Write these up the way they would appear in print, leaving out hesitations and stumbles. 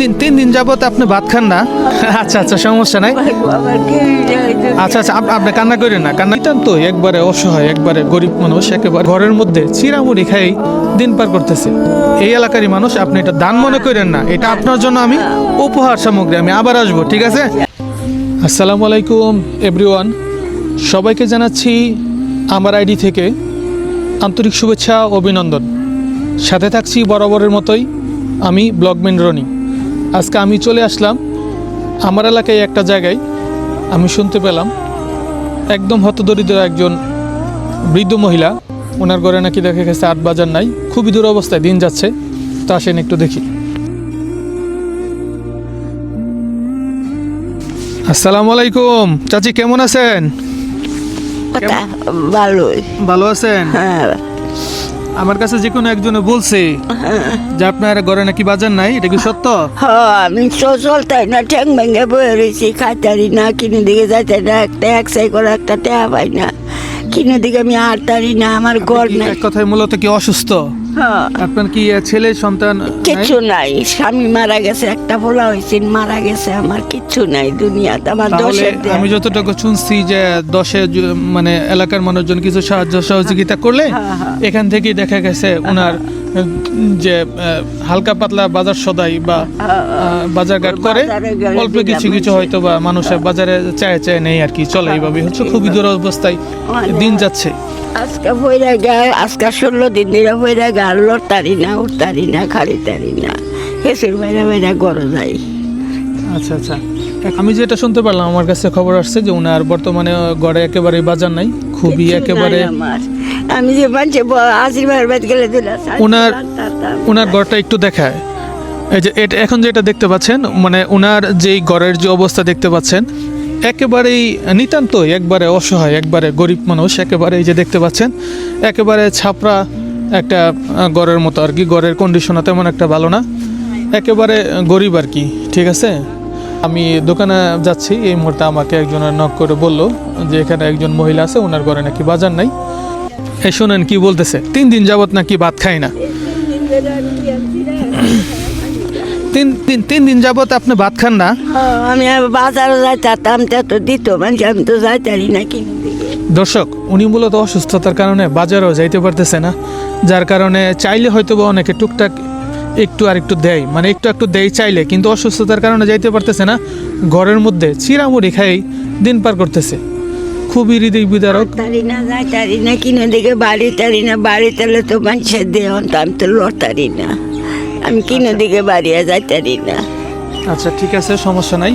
তিন দিন যাবত আপনি ভাত খান না? আচ্ছা আচ্ছা, সমস্যা নাই। আচ্ছা আচ্ছা, আপনি কান্না করেন না। কান্না তো একবারে অসহায়, একবারে গরিব মানুষ, একেবারে ঘরের মধ্যে চিরামুড়ি খাই দিন পার করতেছে। এই এলাকারই মানুষ, আপনি এটা দান মনে করেন না, এটা আপনার জন্য আমি উপহার সামগ্রী। আমি আবার আসবো, ঠিক আছে? আসসালামু আলাইকুম এভরিওয়ান, সবাইকে জানাচ্ছি আমার আইডি থেকে আন্তরিক শুভেচ্ছা, অভিনন্দন। সাথে থাকছি বরাবরের মতোই আমি ব্লগম্যান রনি। আজকে আমি চলে আসলাম আমার এলাকায় একটা জায়গায়। আমি শুনতে পেলাম একদম হতদরিদ্র একজন বৃদ্ধ মহিলা, ওনার ঘরে নাকি দেখা গেছে 8 বাজার নাই, খুবই দুরবস্থায় দিন যাচ্ছে। তো আসেন একটু দেখি। আসসালামু আলাইকুম চাচি, কেমন আছেন? ভালোই। ভালো আছেন? হ্যাঁ আমার কাছে যে কোনো একজনে বলছে যে আপনার ঘরে নাকি বাজার নাই, এটা কি সত্য? আমি চলতাই না, ঠ্যাং ভেঙে বয়ে রয়েছি, খাইতারি না, কিনে দিকে যাইতে না, একটা একসাই করে একটা টেয়া পাই না, কিনে দিকে আমি হাঁটতারি না, আমার ঘর আপনি কি নাই। এক কথায় মূলত কি অসুস্থ? হ্যাঁ, আপনার কি ছেলে সন্তান নাই? কিচ্ছু নাই, স্বামী মারা গেছে, একটা পোলা হয়েছে, মারা গেছে, আমার কিচ্ছু নাই দুনিয়াতে। আমার তাহলে দোষের আমি যতটুকু শুনছি যে 10 মানে এলাকার মানুষজন কিছু সাহায্য সহযোগিতা করলে এখান থেকেই দেখা গেছে ওনার যে হালকা পাতলা বাজার সদাই বা বাজারঘাট করে বাজারে গেলে অল্প কিছু কিছু হয়তো বা মানুষের বাজারে চায় নেই আর কি, চলে এইভাবে হচ্ছে। খুবই দুরবস্থায় দিন যাচ্ছে। আজকে বইরা গায়ে, আজকে 16 দিন ধরে বইরা গা, লড়তারি না, উঠতারি না, খাড়িতারি না, হেসের বাইরে বাইরে গড় যাই। আচ্ছা আচ্ছা, আমি যেটা শুনতে পারলাম, আমার কাছে খবর আসছে যে ওনার বর্তমানে গড়ে একেবারে বাজার নাই, খুবই কিচ্ছু একেবারে। নাই আমার। আমি যে মানুষে আশীর্বাদ গেলে দিলাম ওনার ঘরটা একটু দেখায়। এই যে এটা এখন যেটা দেখতে পাচ্ছেন, মানে ওনার যেই ঘরের যে অবস্থা দেখতে পাচ্ছেন, একেবারেই নিতান্ত একবারে অসহায়, একবারে গরিব মানুষ। একেবারে এই যে দেখতে পাচ্ছেন, একেবারে ছাপড়া একটা ঘরের মতো আর কি। ঘরের কন্ডিশনও তেমন একটা ভালো না, একেবারে গরিব আর কি, ঠিক আছে? আমি দোকানে যাচ্ছি, এই মুহূর্তে আমাকে একজনের নক করে বলল যে এখানে একজন মহিলা আছে, ওনার ঘরে নাকি বাজার নাই। এই শোনেন কি বলতেছে, 3 দিন যাবত নাকি ভাত খায় না। তিন দিন যাবত আপনি ভাত খান না? আমি বাজারে যাইতাম, তো দিত মানুষ, আমি তো যাইতারি না কিনে দিকে। দর্শক, উনি মূলত অসুস্থতার কারণে বাজারেও যাইতে পারতেছে না, যার কারণে চাইলে হয়তো বা অনেকে টুকটাক একটু আর একটু দেয়, মানে একটু দেয় চাইলে, কিন্তু অসুস্থতার কারণে যাইতে পারতেছে না। ঘরের মধ্যে চিরামুড়ি খাই দিন পার করতেছে। খুবই হৃদয় বিদারক। তারি না, যাইতারি না, কিনে দিকে বাড়ি তারি না, বাড়ি তাহলে তো মানুষের দেহ, তো আমি তো লড়তারি না, আমি কিনে দিকে বাড়িয়ে যাইতারি না। আচ্ছা ঠিক আছে, সমস্যা নাই।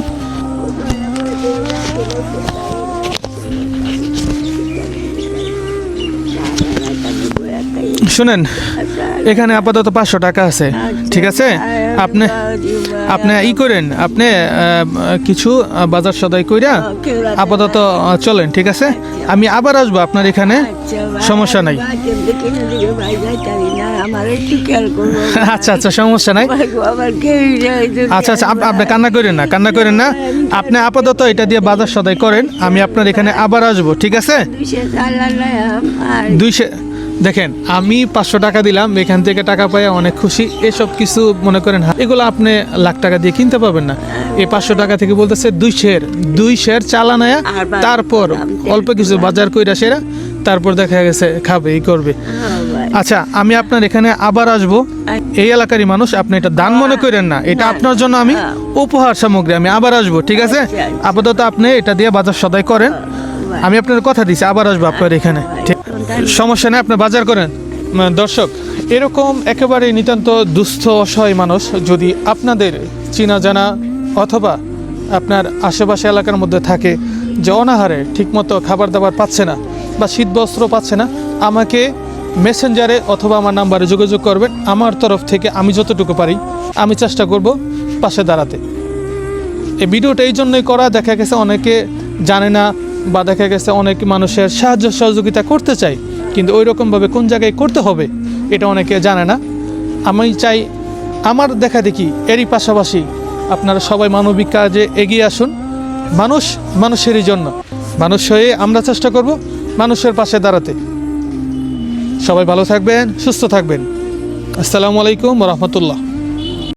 শুনেন, এখানে আপাতত 500 টাকা আছে, ঠিক আছে? আপনি ই করেন, আপনি কিছু বাজার সদাই কইরা আপাতত চলেন, ঠিক আছে? আমি আবার আসবো আপনার এখানে, সমস্যা নাই। আচ্ছা আচ্ছা, সমস্যা নাই। আচ্ছা আচ্ছা, আপনি কান্না করেন না। আপনি আপাতত এটা দিয়ে বাজার সদাই করেন, আমি আপনার এখানে আবার আসবো, ঠিক আছে? 200 দেখেন, আমি 500 টাকা দিলাম, এখান থেকে টাকা পাই অনেক খুশি। এসব কিছু মনে করেন এগুলো আপনি লাখ টাকা দিয়ে কিনতে পারবেন না। এই 500 টাকা থেকে বলতেছে 2 শের চালা নেয়া, তারপর অল্প কিছু বাজার কইরা সেরা, তারপর দেখা গেছে খাবে, এই করবে। আচ্ছা, আমি আপনার এখানে আবার আসবো। এই এলাকারই মানুষ, আপনি এটা দান মনে করেন না, এটা আপনার জন্য আমি উপহার সামগ্রী। আমি আবার আসবো, ঠিক আছে? আপাতত আপনি এটা দিয়ে বাজার সদাই করেন, আমি আপনার কথা দিচ্ছি, আবার আসবো আপনার এখানে, ঠিক? সমস্যা নেই, আপনি বাজার করেন। দর্শক, এরকম একেবারে নিতান্ত দুস্থ অসহায় মানুষ যদি আপনাদের চেনা জানা অথবা আপনার আশেপাশে এলাকার মধ্যে থাকে, যে অনাহারে ঠিকমতো খাবার দাবার পাচ্ছে না বা শীত বস্ত্র পাচ্ছে না, আমাকে মেসেঞ্জারে অথবা আমার নাম্বারে যোগাযোগ করবেন। আমার তরফ থেকে আমি যতটুকু পারি আমি চেষ্টা করব পাশে দাঁড়াতে। এই ভিডিওটা এই জন্যই করা, দেখা গেছে অনেকে জানে না, বা দেখা গেছে অনেক মানুষের সাহায্য সহযোগিতা করতে চাই, কিন্তু ওই রকমভাবে কোন জায়গায় করতে হবে এটা অনেকে জানে না। আমি চাই আমার দেখা দেখি এরই পাশাপাশি আপনারা সবাই মানবিক কাজে এগিয়ে আসুন। মানুষেরই জন্য, মানুষ হয়ে আমরা চেষ্টা করব মানুষের পাশে দাঁড়াতে। সবাই ভালো থাকবেন, সুস্থ থাকবেন। আসসালামু আলাইকুম ওয়া রাহমাতুল্লাহ।